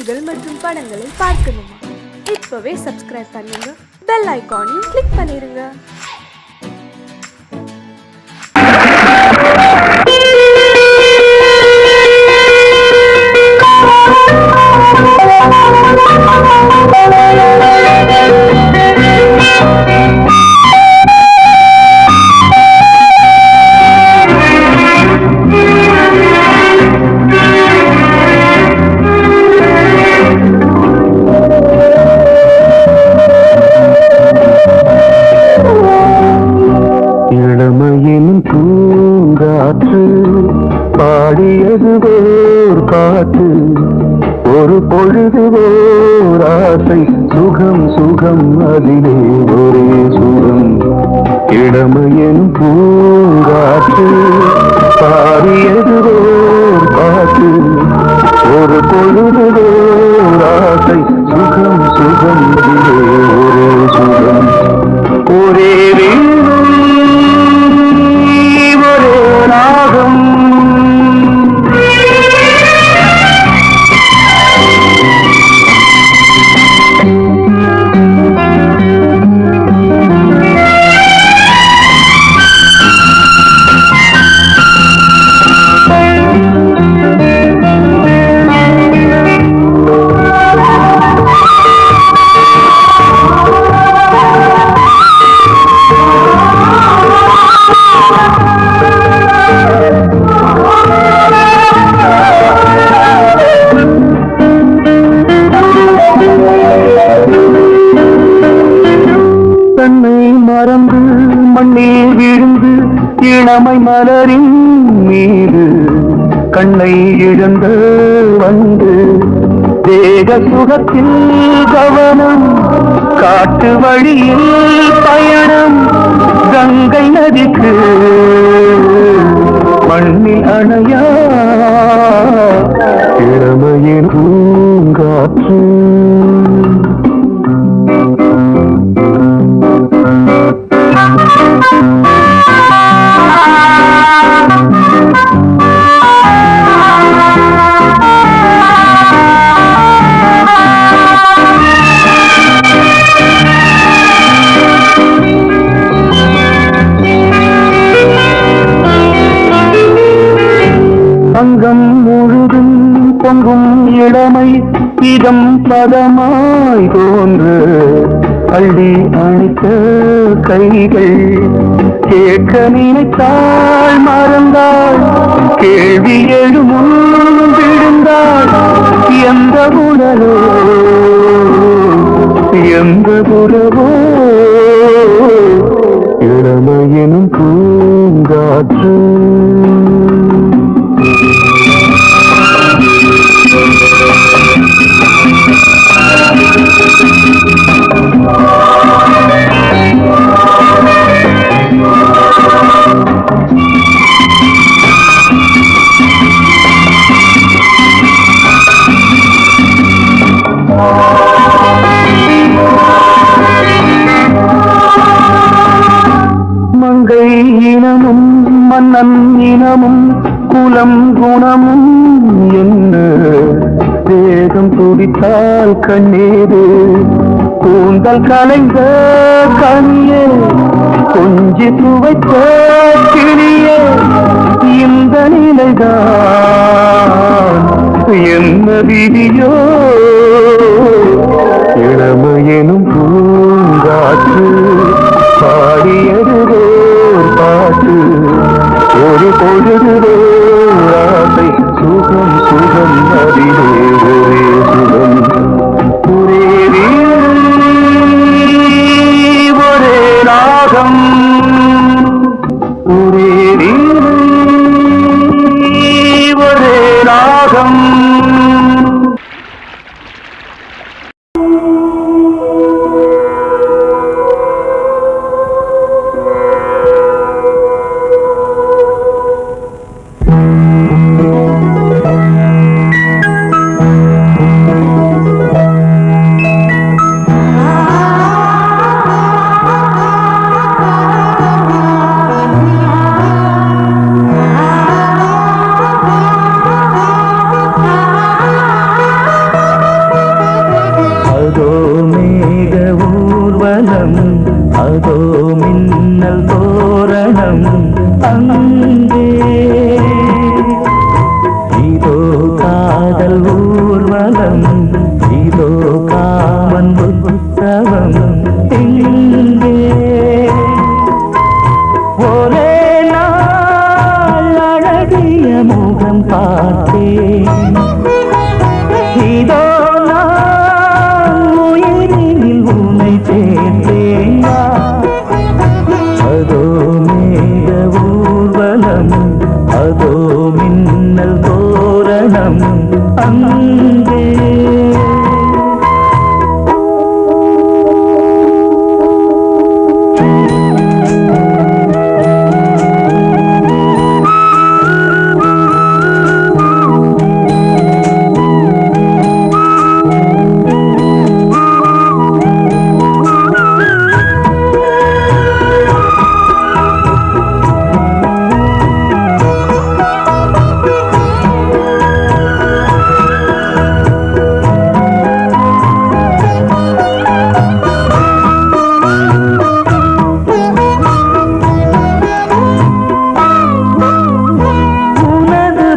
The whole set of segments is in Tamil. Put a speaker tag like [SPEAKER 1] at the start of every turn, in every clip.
[SPEAKER 1] பாடல்கள் மற்றும் படங்களை பார்க்கணுமா? இப்பவே சப்ஸ்கிரைப் பண்ணுங்க, பெல் ஐகானையும் கிளிக் பண்ணிருங்க.
[SPEAKER 2] இளமையின் பூங்காற்று பாடியது ஓர் பாட்டு, ஒரு பொழுது ஓர் ஆசை, சுகம் சுகம் அதிலே ஒரே சுகம். இளமையின் பூங்காற்று பாடியது ஓர் பாட்டு, ஒரு பொழுது ஓர் ஆசை, சுகம் சுகம் அதிலே ஒரே சுகம். ஒரே மறந்து மண்ணில் விழுந்து இளமை மலரின் மீது கண்ணை இழந்து வந்து தேக சுகத்தில் கவனம், காட்டு வழியில் பயணம், கங்கை நதிக்கு மண்ணில் அணையா இளமையின் பூங்காற்று. அங்கம் முழுதும் பொங்கும் இளமை இதம் பதமாய் தோன்று, அள்ளி அணைத்த கைகள் கேட்க நினைத்தாள் மறந்தாள், கேள்வி எழுமுன் விழுந்தாள். எந்த உடலோ எந்த புறவோ இளமையெனும் பூங்காற்று. மங்கை இனமும் மன்னன் இனமும் குலம் குணமும் என்ன தேகம் துடித்தால் கண்ணீரு, கூந்தல் கலைந்த கனியே, கொஞ்சி துவைத்த கிளியே, இந்த நிலைதான் என்ன விதியோ. இளமையெனும் பூங்காற்று பாடியது ஓர் பாட்டு, ஒரு பொழுது ஆசை, சுகம் சுகம் அதிலே ஒரே சுகம். ஒரே ஒரே ராகம், ஒரே ஒரே ராகம். ஊர்வலம் இதோ காமன் உற்சவம் இங்கே ஒரே நாள் அழகிய முகம் பார்த்தேன் இதோ நான் உயிரினில் உன்னை சேர்த்தேன் அதோ மேக ஊர்வலம் அதோ மின்னல் தோரணம் அங்கே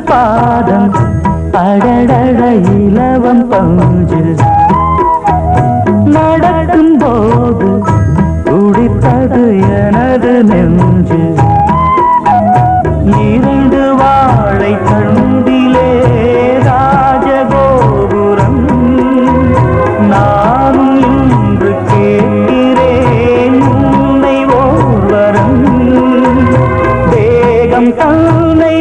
[SPEAKER 2] பாதம் அடடட இலவம் பஞ்சு நடக்கும் போது துடித்தது எனது நெஞ்சு இரண்டு வாழை தண்டிலே ராஜகோபுரம் நானும் இன்று கேட்கிறேன் உன்னை ஓர்வரம் தேகம் தன்னை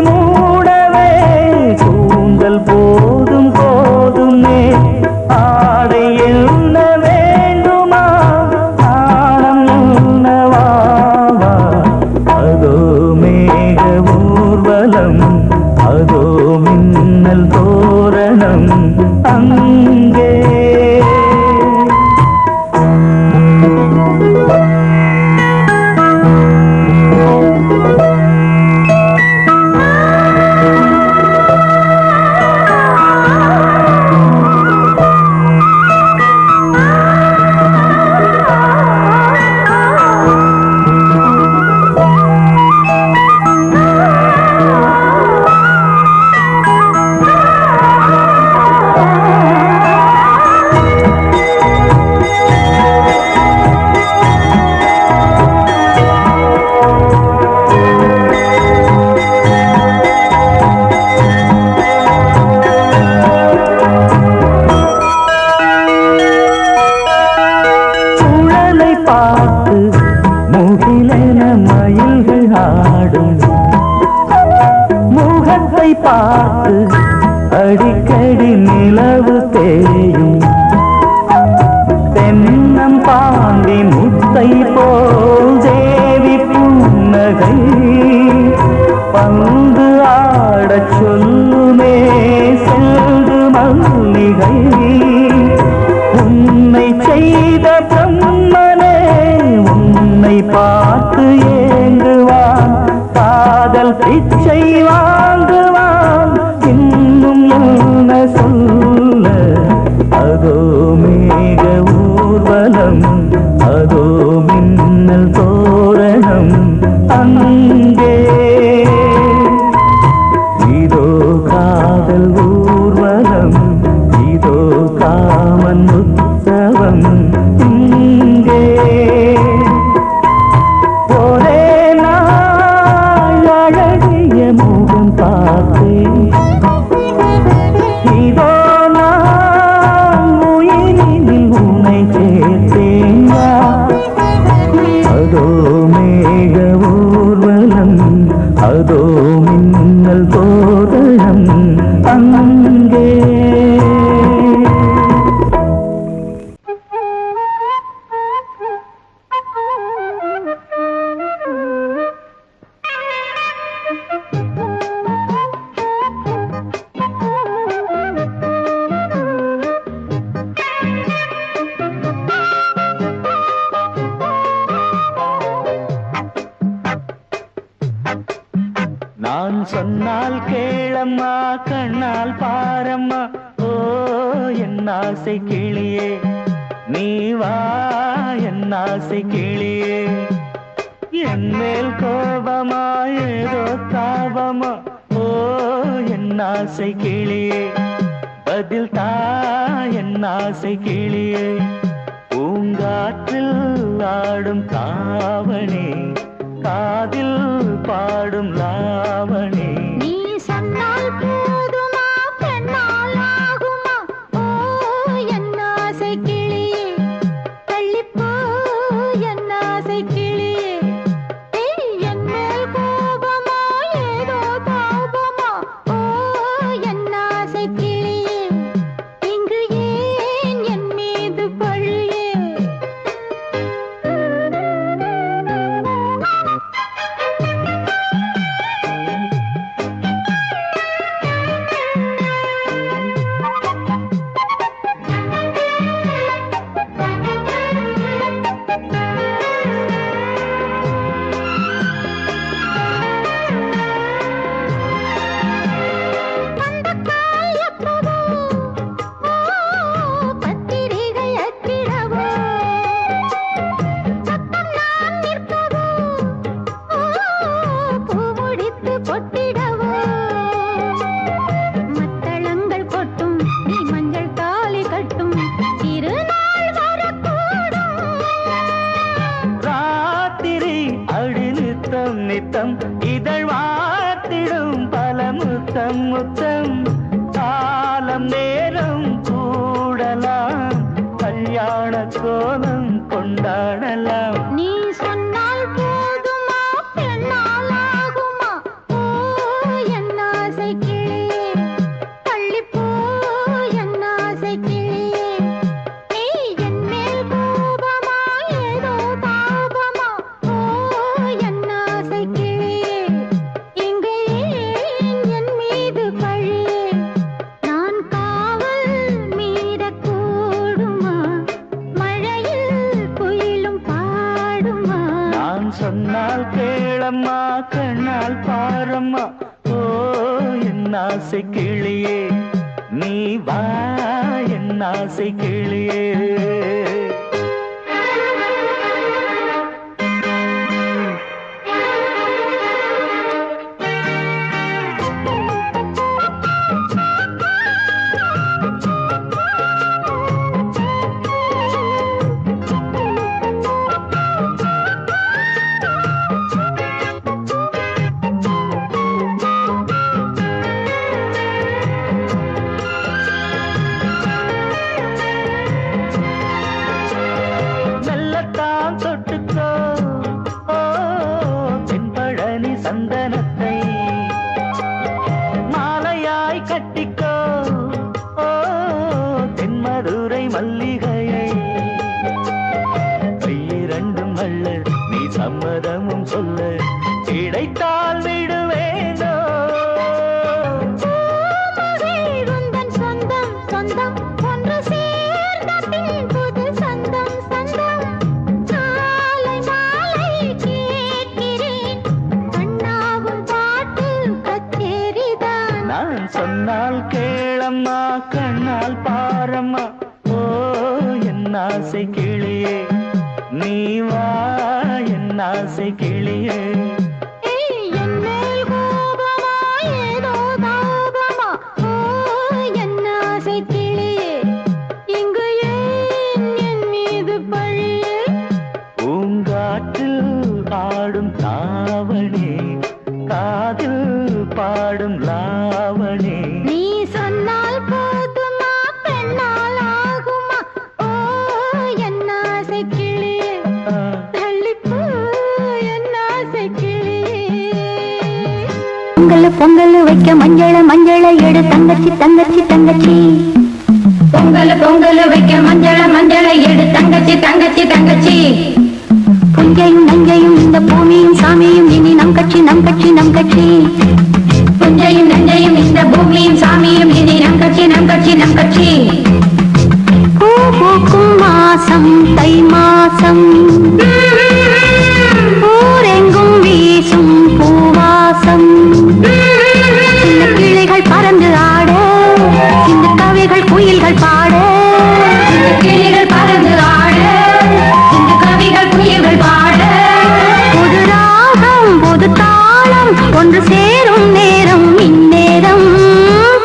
[SPEAKER 2] போதும் போதுமே ஆடை என்ன வேண்டுமா ஆடம் என்னவாவா அதோ மேக ஊர்வலம் அதோ மின்னல் தோரணம் அங்கே பார்த்து முகிலென மயில்கள் ஆடும் முகத்தை பார்த்து அடிக்கடி நிலவு தேயும் தென்னம் பாண்டி முத்தை போல் தேவி புன்னகை பந்து ஆடச் சொல்லுமே செல்து மல்லிகை உன்னை செய்த பிரம்மனே உன்னை பார்த்து ஏங்குவான் காதல் பிச்சை வாங்குவான் இன்னும் என்ன சொல்ல அதோ மேக ஊர்வலம் அதோ மின்னல் தோரணம் அங்கே இதோ காதல் ஊர்வலம் இதோ காமன் உற்சவம் இங்கே ஒரே நாள் அழகிய முகம் பார்த்தேன் இதோ நான் உயிரினில் உன்னை சேர்த்தேன் அதோ மேக ஊர்வலம் அதோ மின்னல் தோரணம் அங்கே நான் சொன்னால் கேளம்மா கண்ணால் பாரம்மா ஓ என் ஆசை கிளியே நீ வா என் ஆசை கிளியே என் மேல் கோபமா ஏதோ தாபமா ஓ என் ஆசை கிளியே பதில் தா என் ஆசை கிளியே பூங்காற்றில் ஆடும் தாவணி காதில் பாடும் லாவணி
[SPEAKER 3] நீ சொன்னால் போதுமா பெண்ணால் ஆகுமா ஓ என் ஆசை கிளியே தள்ளிப்போ என் ஆசை கிளியே என் மேல் கோபமா ஏதோ தாபமா ஓ என் ஆசை கிளியே இங்கு ஏன் என் மீது பழியே
[SPEAKER 2] நித்தம் இதழ் வாத்திடும் பல முத்தம் முத்தம் காலம் நேரம் கூடலாம் கல்யாண கோலம் கொண்டாடலாம்
[SPEAKER 3] நீ சொன்னால் போதுமா பெண்ணால் ஆகுமா ஓ என் ஆசை கிளியே தள்ளிப்போ என் ஆசை கிளியே நீ என் மேல் கோபமா ஏதோ தாபமா ஓ என் ஆசை கிளியே இங்கு ஏன் என் மீது பழியே நான் காவல் மீறக்கூடுமா மழையில் குயிலும் பாடுமா
[SPEAKER 2] நான் சொன்னால் கேளம்மா கண்ணால் பாரம்மா ஓ என் ஆசை கிளியே நீ வா என் ஆசை கிளியே மெல்லத்தான் தொட்டுக்கோ ஓ தென்பழனி சந்தனத்தை மாலையாய் கட்டிக்கோ ஓ தென்மதுரை மல்லிகையை கையிரண்டும் அள்ள நீ சம்மதமும் சொல்ல கிடைத்தால் விடுவேனோ
[SPEAKER 3] உந்தன் சொந்தம் சொந்தம் ஒன்று சேர்ந்த பின் புது சொந்தம் சொந்தம் காலை மாலை கேட்கிறேன் கண்ணாவும் பாட்டு கச்சேரிதான்
[SPEAKER 2] நான் சொன்னால் கேளம்மா கண்ணால் பாரம்மா ஓ என் ஆசை கிளியே நீ வா என் ஆசை கிளியே
[SPEAKER 3] என் மேல் கோபமா ஏதோ தாபமா ஓ என் ஆசை கிளியே இங்கு ஏன் என் மீது பழியே
[SPEAKER 2] பூங்காற்றில் ஆடும் தாவணி காதில் பாடும் லாவணி
[SPEAKER 3] நீ சொன்னால் போதுமா பெண்ணால் ஆகுமா ஓ என் ஆசை கிளியே தள்ளிப்போ என் ஆசை கிளியே
[SPEAKER 4] பொங்கல் வைக்க மஞ்சள எடு தங்கச்சி தங்கச்சி தங்கச்சி
[SPEAKER 3] பொங்கல் வைக்க மஞ்சள எடு தங்கச்சி தங்கச்சி தங்கச்சி
[SPEAKER 4] புஞ்சையும் நஞ்சையும் இந்த பூமியும் சாமியும் இனி நம் கட்சி நம் கட்சி நம் கட்சி
[SPEAKER 3] புஞ்சையும் நஞ்சையும் இந்த பூமியும் சாமியும் இனி நம் கட்சி நம் கட்சி நம் கட்சி
[SPEAKER 4] பூ பூக்கும் மாசம் தை மாசம் ஊரெங்கும் வீசும் பூவாசம் சின்ன கிளிகள் பறந்து ஆட இந்த கவிகள் குயில்கள் பாட
[SPEAKER 3] கிளிகள் பறந்து ஆட இந்த கவிகள் குயில்கள் பாட
[SPEAKER 4] புது ராகம் புது தாளம் ஒன்று சேரும் நேரம் இந்நேரம்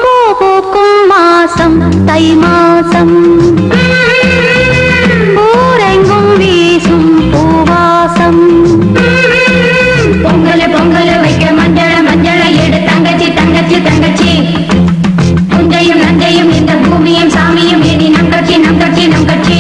[SPEAKER 4] பூ பூக்கும் மாசம் தை தை மாசம் ஊரெங்கும் வீசும் பூவாசம்.
[SPEAKER 3] பொங்கல் பொங்கல் வைக்க மஞ்சள மஞ்சள எடு தங்கச்சி தங்கச்சி தங்கச்சி. புஞ்சையும் நஞ்சையும் இந்த பூமியும் சாமியும் இனி நம் கட்சி நம் கட்சி நம் கட்சி.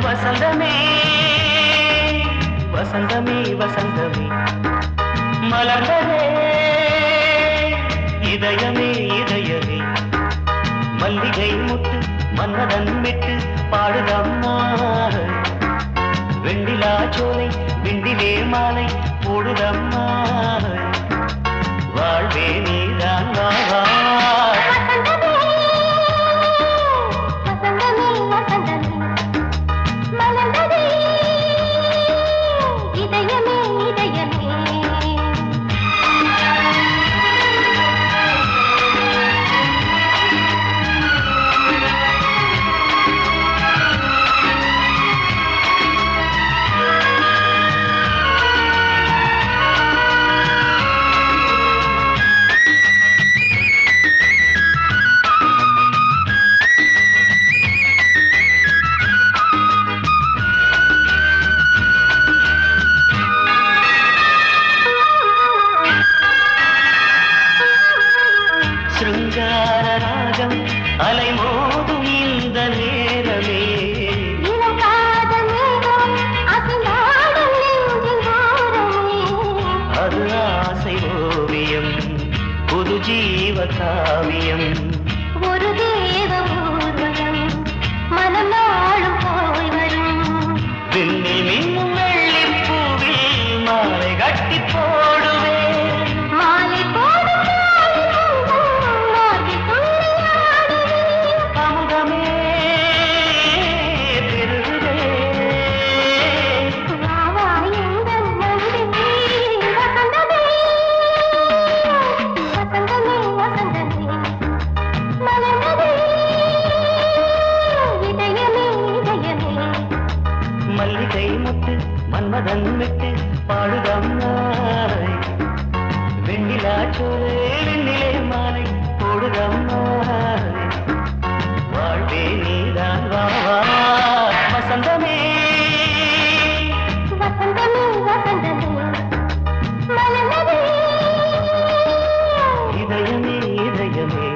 [SPEAKER 2] வசந்தமே வசந்தமே வசந்தமே மலர்ந்ததே இதயமே இதயமே மல்லிகை முட்டு மன்னதன் விட்டு பாடுதம்மா வெண்ணிலா சோலை விண்டிலே மாலை போடுதம்மா வாழ்வே நீதான் வா ஜீவகாவியம்
[SPEAKER 3] ஒரு தேவ ஊர்வலம் மனம் நாளும் போய் வரும்
[SPEAKER 2] விண்ணில் மின்னும் வெள்ளிப்பூவில் மாலை கட்டி போடுவேன்
[SPEAKER 3] மாலை போடும் மார்கழி துள்ளியாடுவேன்
[SPEAKER 2] அமுதமே பெருகுதே
[SPEAKER 3] வா வா எங்கள் நந்தினி வசந்தமே வசந்தமே வசந்தமே மலர்ந்ததே இதயமே இதயமே
[SPEAKER 2] மல்லிகை முத்து மன்மதன் விட்டு பாடுதம்மாய் வெண்ணிலா சோலை வெண்ணிலே மாலை போடுதம்மாய் வாழ்வே நீதான் வா வா வசந்தமே
[SPEAKER 3] வசந்தமே வசந்தமே மலர்ந்ததே
[SPEAKER 2] இதயமே இதயமே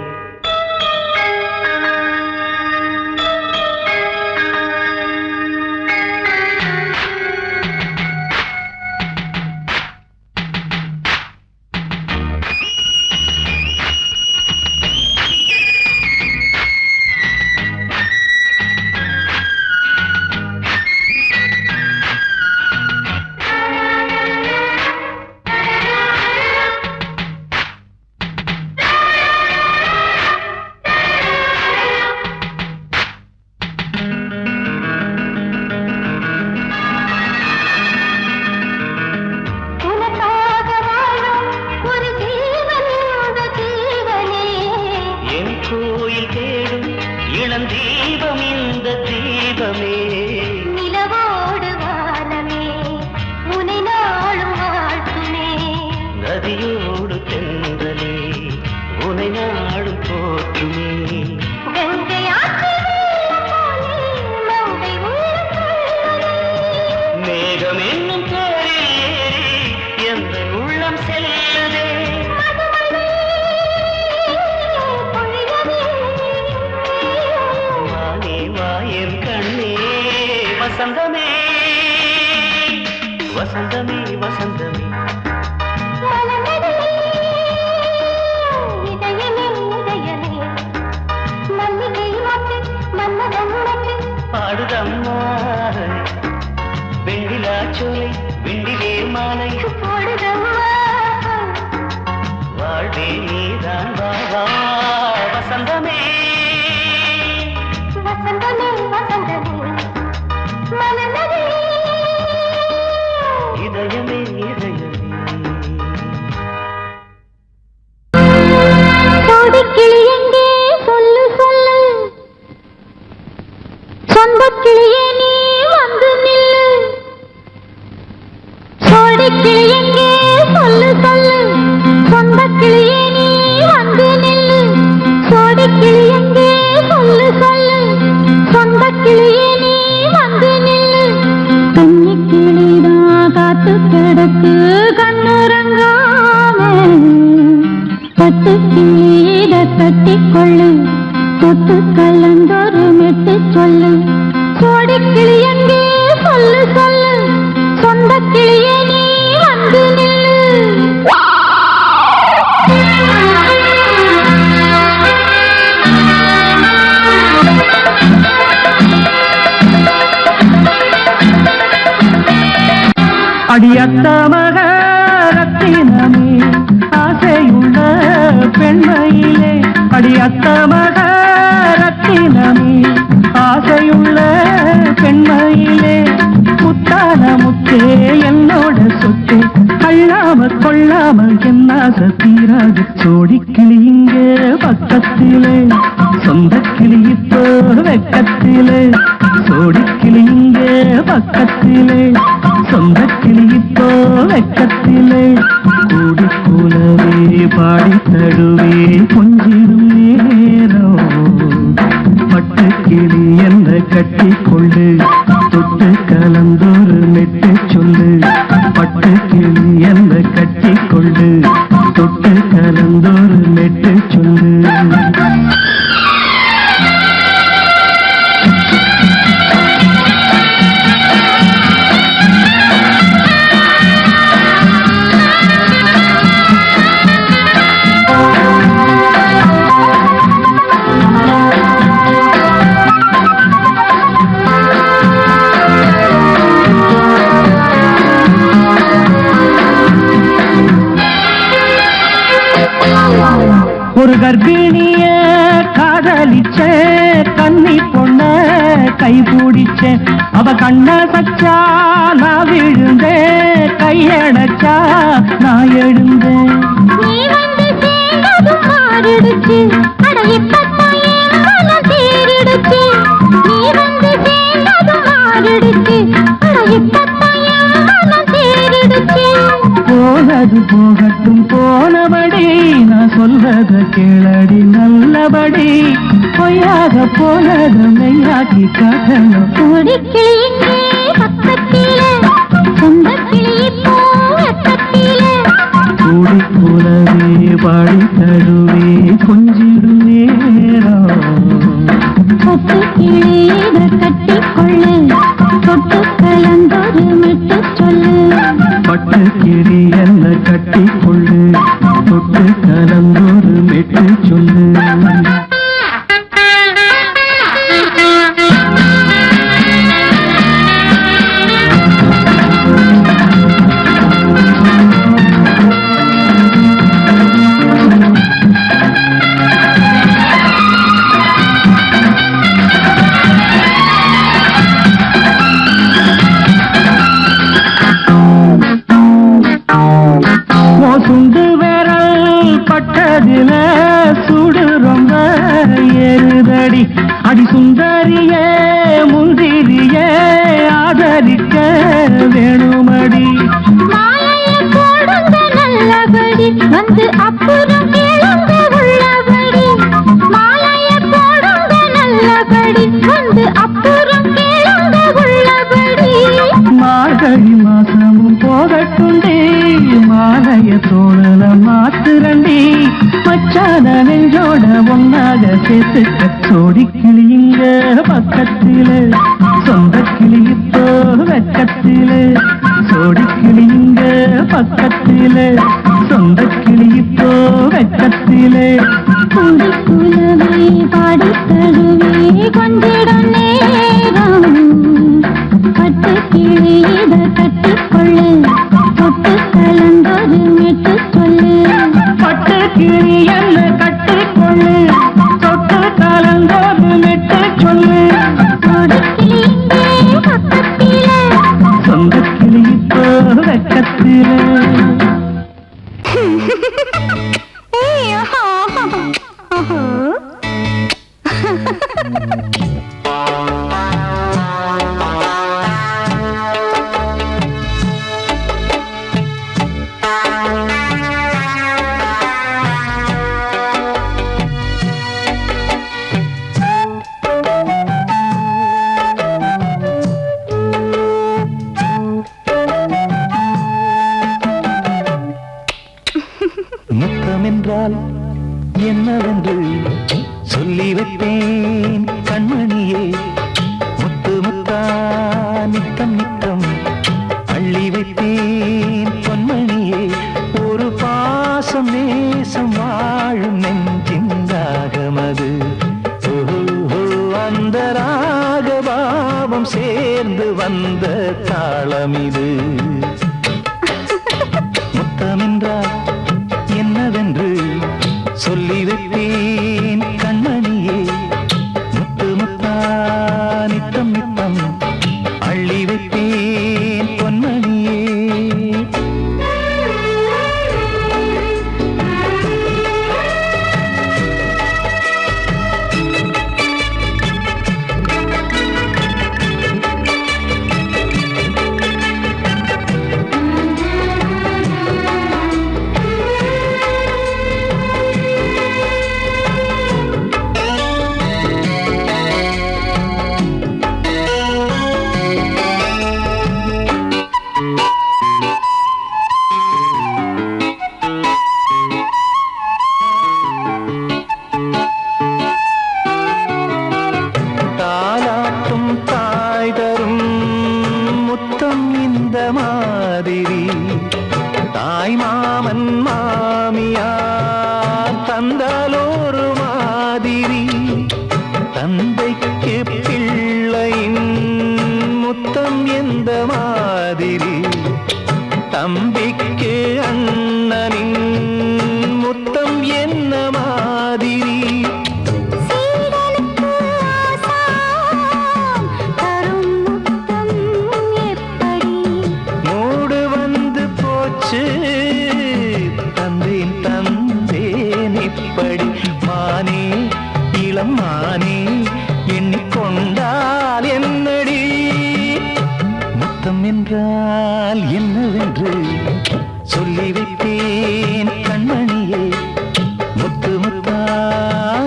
[SPEAKER 3] உனக்காக வாழும் ஒரு ஜீவன் இந்த ஜீவனே
[SPEAKER 2] என் கோயில் தேடும் இளம் தீபம் இந்த தீபமே
[SPEAKER 3] நிலவோடு வானமே உனை நாளும் வாழ்த்துமே
[SPEAKER 2] நதியோடு தென்றலே உனை நாடும் போற்றுமே
[SPEAKER 3] கங்கை ஆற்றில் போலே மங்கை உள்ளம் கொள்ளுதே.
[SPEAKER 2] மேகம் என்னும் பேரில் ஏறி எந்த உள்ளம் செல்லுதே
[SPEAKER 3] மதுமழை பொழியவே.
[SPEAKER 2] வானே வாயன் கண்ணே வசந்தமே வசந்தமே வசந்தமே
[SPEAKER 3] மலர்ந்ததே இதயமே இதயமே மல்லிகை மொட்டு மன்மதன் மொட்டு
[SPEAKER 2] பாடுதம்மா வெண்ணிலா சோலை வெண்ணிலே மாலை
[SPEAKER 3] போடுதம்மா
[SPEAKER 2] வாழ்வே நீதான் வா வா வசந்தமே
[SPEAKER 3] வசந்தமே வசந்தமே மலர்ந்ததே
[SPEAKER 2] இதயமே இதயமே
[SPEAKER 4] கோடிக்கிளி எங்கே சொல்லு சொல்லு சொந்தக் கிளியே நீ வந்து நில்லு கோடிக்கிளி எங்கே சொல்லு சொல்லு சொந்தக் கிளியே நீ வந்து நில்லு கோடிக்கிளி எங்கே சொல்லு சொல்லு சொந்தக் கிளியே நீ வந்து நில்லு கன்னி கிளிதான் காத்து கிடக்கு கண்ணுறங்காமே பட்டு கீழ கட்டிக்கொள்ளு தொட்டு கலந்தொரு மெட்டு சொல்லு கோடி கிளி எங்கே சொல்லு சொல்லு சொந்த கிளியே நீ வந்து நில்லு
[SPEAKER 5] அடியத்த மக ரத்தினமே ஆசையுள்ள பெண்மையிலே அடியத்த மக ரத்தினமே ஆசையுள்ள பெண்மையிலே முத்தான முத்தே என்னோட சொத்து அள்ளாம கொள்ளாம என்ன சத்தீராது சோடிக்கிளி இங்கே பக்கத்திலே சொந்த கிளி இப்போ வெக்கத்திலே சோடிக்கிளி இங்கே பக்கத்திலே சொந்த கிளி இப்போ வெக்கத்திலே கூடி கூலவே பாடி தடுவே கொஞ்சிடும் நேரம் பட்டு கிளி என்ன கட்டி கொள்ளு தொட்டு கலந்தொரு மெட்டு சொல்லு பட்டு கிளி என்ன கட்டி கொள்ளு தொட்டு கலந்தொரு மெட்டு சொல்லு கர்ப்பிணிய காதலிச்ச கன்னி பொண்ண கை பிடிச்சேன் அவ கண்ண சச்சா நான் விழுந்தேன் கையடைச்சா நான் எழுந்தேன்
[SPEAKER 3] நீ வந்து சேர்ந்ததும் மாறிடுச்சு அட இப்பத்தான் என் மனம் தேறிடுச்சு நீ வந்து சேர்ந்ததும் மாறிடுச்சு அட இப்பத்தான் என் மனம் தேறிடுச்சு
[SPEAKER 5] போனது போகட்டும் போனபடி நான் சொல்றத கேளடி நல்லபடி பொய்யாக போனது மெய்யாக்கி காட்டணும்
[SPEAKER 3] கோடிக்கிளி இங்கே பக்கத்திலே சொந்த கிளி இப்போ வெக்கத்திலே
[SPEAKER 5] கூடி கூடவே பாடி தழுவே கொஞ்சிடும் நேரம்
[SPEAKER 3] கொத்து கிளியிட கட்டிக்கொள்ளு தொட்டு கலந்தொரு மெட்டு சொல்லு
[SPEAKER 5] பட்டு கிளி என்ன கட்டிக்கொள்ளு தொட்டு கலந்தொரு மெட்டு சொல்லு சுண்டு விரல் பட்டதில சுடு ரொம்ப ஏறுதடி அடி சுந்தரியே முந்திரியே ஆதரிக்க வேணுமடி
[SPEAKER 3] மாலையை போடுங்க நல்லபடி வந்து அப்புறம் கேளுங்க உள்ளபடி மாலையை போடுங்க நல்லபடி வந்து அப்புறம் கேளுங்க உள்ளபடி
[SPEAKER 5] மார்கழி மாசமும் போகட்டுண்டி மாலைய தோழல மாத்துரண்டி மச்சான நெஞ்சோட ஒன்னாக சேர்த்துக்க சோடி கிளியுங்க பக்கத்தில சொந்த கிளி இப்போ வெக்கத்தில சோடி கிளியுங்க பக்கத்தில சொந்த கிளி இப்போ வெக்கத்தில
[SPEAKER 3] குடி குலவே பாடி தழுவே கொஞ்சிடும் நேரம் பட்டு கிளியிட கட்டிக்கொள்ளு தொட்டு கலந்தொரு மெட்டு சொல்லு
[SPEAKER 5] பட்டு கிளி என்ன கட்டிக்கொள்ளு தொட்டு கலந்தோடு மெட்டு சொல்லு
[SPEAKER 3] கொடிக்கிளி இங்கே பக்கத்திலே
[SPEAKER 5] சொந்த கிளி இப்போ வெக்கத்தில
[SPEAKER 2] முத்தமென்றால் என்னவென்று சொல்லி வைப்பேன் கண்மணியே முத்து முத்தா நித்தம் நித்தம் அள்ளி வைப்பேன் பொன்மணியே ஒரு பாசம் நேசம் வாழும் நெஞ்சிந்தாகமது அந்த ராகபாவம் சேர்ந்து வந்த தாளமிது முத்தமென்றால் என்னவென்று சொல்லி வைப்பேன் கண்மணியே முத்து முத்தா நித்தம் நித்தம் அள்ளி வைப்பேன் பொன்மணியே தம்பிக்கு அண்ணனின் முத்தம் என்ன மாதிரி என்றால் என்னவென்று சொல்லி வைத்தேன் கண்மணியே, முத்து முத்தா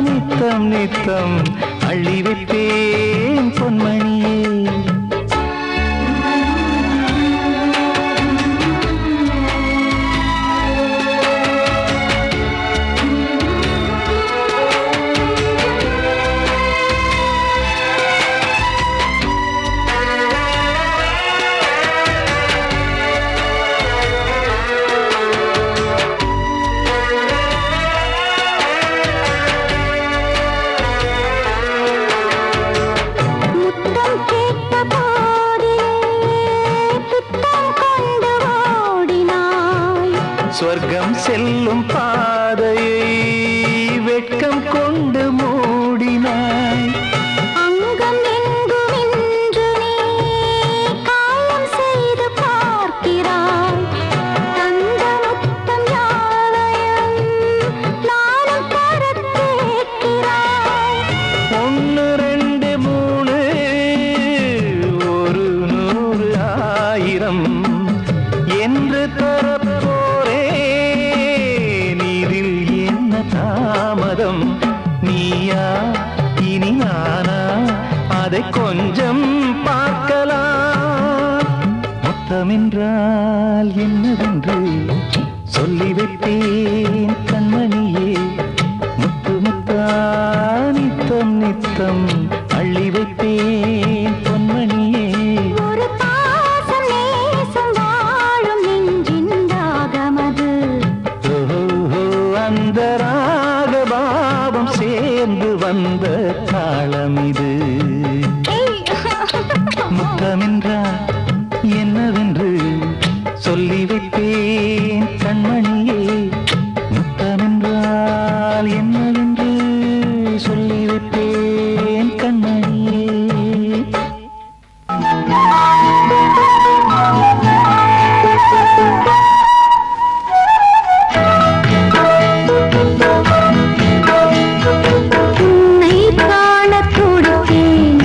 [SPEAKER 2] நித்தம் நித்தம் அள்ளி வைத்தேன் பொன்மணியே. சொர்க்கம் செல்லும் பாதையை வெட்கம் கொண்டு மூடினாய்.
[SPEAKER 4] அங்கம் எங்கும் இன்று நீ காயம் செய்து பார்க்கிறாய். தந்த முத்தம் யாவையும் நானும் தர கேட்கிறாய்.
[SPEAKER 2] 1 2 3 ஒரு 100 1000 என்று தரப்போரே. நீரில் என்ன தாமதம், நீயா இனி நானா, அதை கொஞ்சம் பார்க்கலாம். முத்தமென்றால் என்னவென்று சொல்லி வைத்தேன் கண்மணியே, முத்து முத்தா நித்தம் நித்தம் அள்ளி வைத்தேன் பொன்மணியே.
[SPEAKER 4] ஒரு பாசம் நேசம் வாழும் நெஞ்சின் தாகமது.
[SPEAKER 2] ஓஹோ, அந்த ராகபாவம் சேர்ந்து வந்த தாளம் இது. முத்தமென்றால் என்னவென்று சொல்லி வைத்தேன் கண்மணியே, முத்தமென்றால் என்னவென்று சொல்லி வைத்தேன் கண்மணியே.
[SPEAKER 4] உன்னை காணத் துடித்தேன்,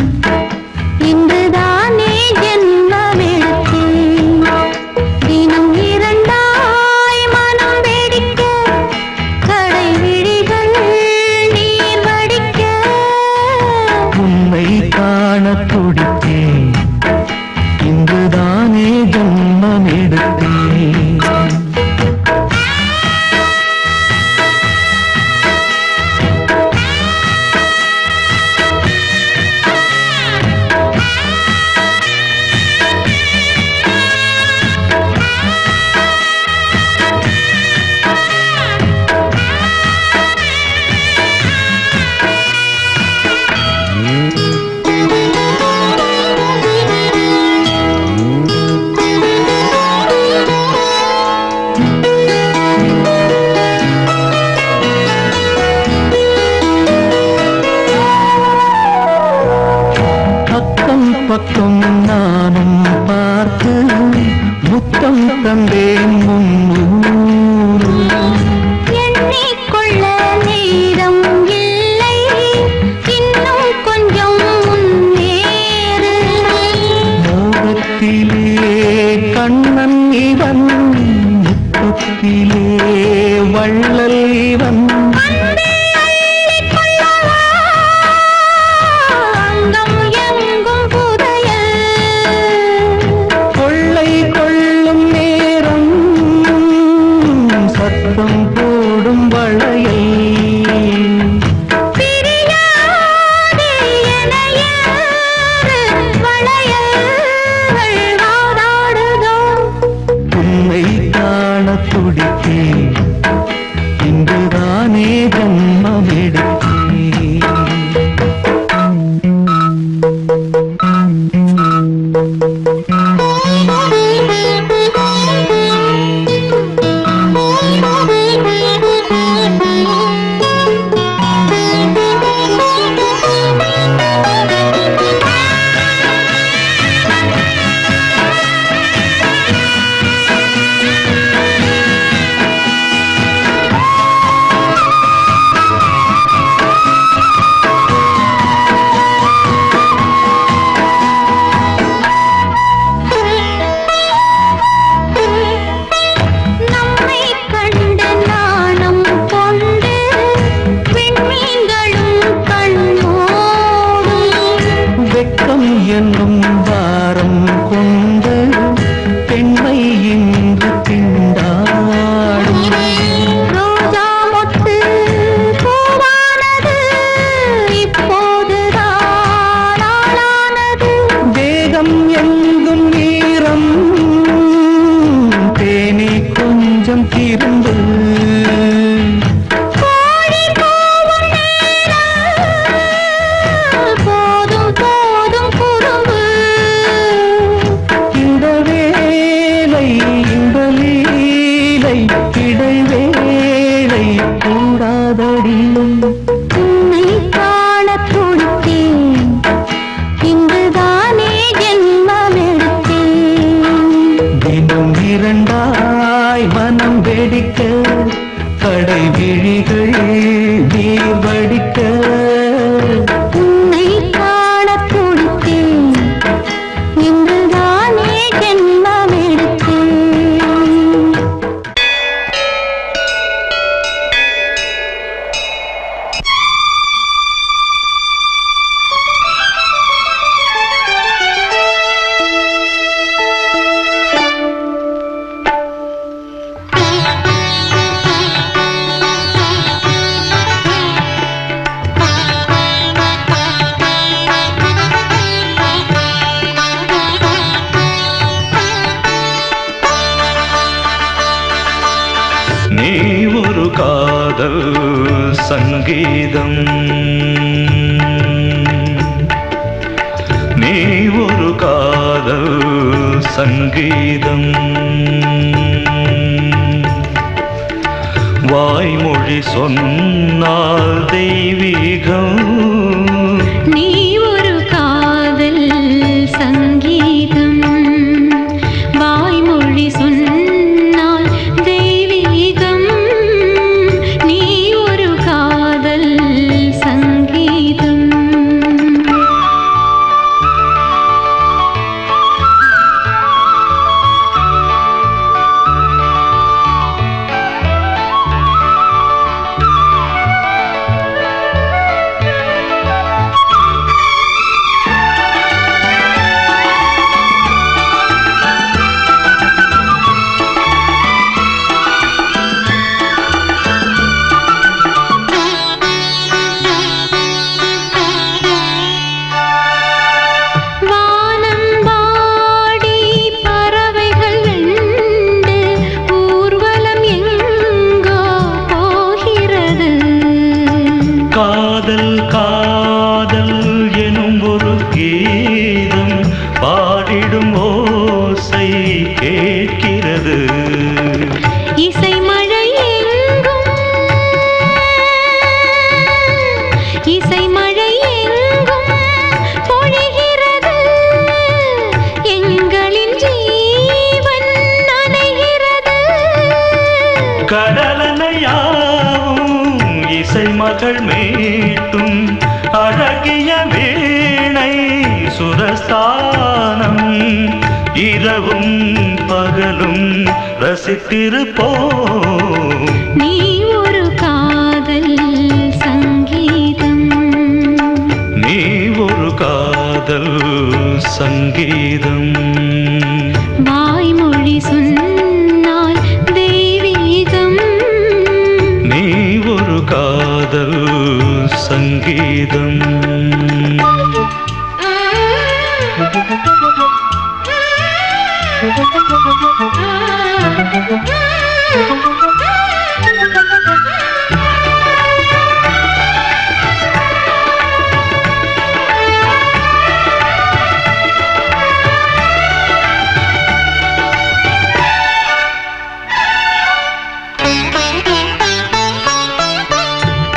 [SPEAKER 4] இன்றுதானே ஜென்மமெடுத்தேன். தினம் 2ஆய் மனம் வெடிக்க, கடை விழிகள் நீர் வடிக்க.
[SPEAKER 2] உன்னை காண துடித்தேன், இன்றுதானே ஜன்மம் எடுத்தேன். பக்கம் பக்கம் நானும் பார்த்து முத்தம் தந்தேன் முன்னூறு.
[SPEAKER 4] எண்ணிக்கொள்ள நேரம் இல்லை, இன்னும் கொஞ்சம் முன்னேறு.
[SPEAKER 2] மோகத்திலே கண்ணன் இவன், முத்தத்திலே வள்ளல் இவன்.
[SPEAKER 4] அங்கம் எங்கும் புதையல்.
[SPEAKER 2] கொள்ளை கொள்ளும் நேரம் சத்தம் போடும் வளையல்.
[SPEAKER 4] பிரியாதே என யாரு வளையல்கள் வாதாடுதோ.
[SPEAKER 2] உன்னை காண துடித்தேன், இன்றுதானே ஜன்மம் எடுத்தேன். வெடிக்க கடை விழிகள் நீர் வடிக்க
[SPEAKER 4] உன்னை காண துடித்தேன் இன்றுதானே ஜென்மம் எடுத்தேன்
[SPEAKER 2] நீ ஒரு காதல் சங்கீதம் நீ ஒரு காதல் சங்கீதம் வாய்மொழி சொன்னால் தெய்வீகம்
[SPEAKER 3] நீ ஒரு காதல் சங்கீதம் வாய்மொழி சொன்னால் தெய்வீகம் நீ ஒரு காதல் சங்கீதம்
[SPEAKER 2] காதல் காதல் எனும் ஒரு கீதம் பாடிடும் ஓசை கேட்கிறது
[SPEAKER 3] இசை மழை எங்கும் இசை மழை எங்கும் பொழிகிறது எங்களின் ஜீவன் நனைகிறது
[SPEAKER 2] கடலனையாவும் இசை மகள் மீட்டும் அழகிய வீணை சுரஸ்தானம் இரவும் பகலும் ரசித்திருப்போம்
[SPEAKER 3] நீ ஒரு காதல் சங்கீதம்
[SPEAKER 2] நீ ஒரு காதல் சங்கீதம்
[SPEAKER 3] வாய்மொழி சொன்னால் தெய்வீகம்
[SPEAKER 2] நீ ஒரு காதல் சங்கீதம்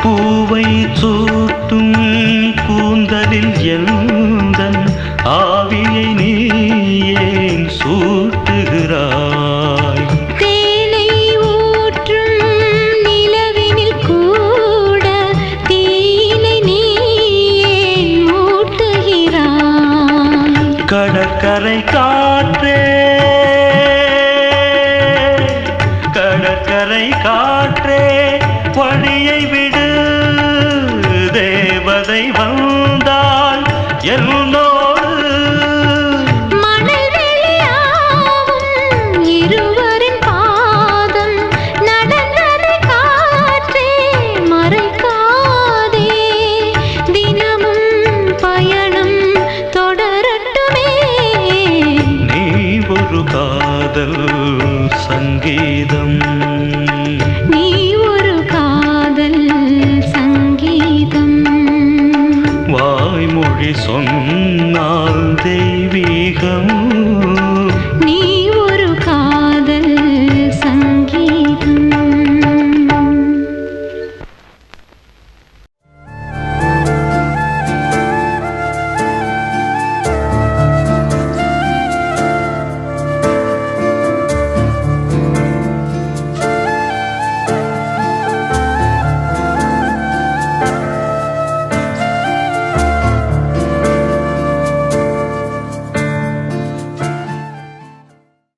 [SPEAKER 2] பூவை சூட்டும் கூந்தலில் எந்தன் ஆவியை நீ ஏன் சூட்டுகிறாய்
[SPEAKER 3] தேனை ஊற்றும் நிலவினில் கூட தீனை நீ ஏன் மூட்டுகிறாய்
[SPEAKER 2] கடற்கரை காற்றே கடற்கரை காற்றே வழியை விடு தேவதை வந்தால் என்னோடு
[SPEAKER 3] மணல் வெளியாகும் இருவரின் பாதம் நடந்ததை காற்றே மறைக்காதே தினமும் பயணம் தொடரட்டுமே
[SPEAKER 2] நீ ஒரு காதல் சங்கீதம்
[SPEAKER 3] நீ ஒரு காதல் சங்கீதம்
[SPEAKER 2] வாய்மொழி சொன்னால் தெய்வீகம்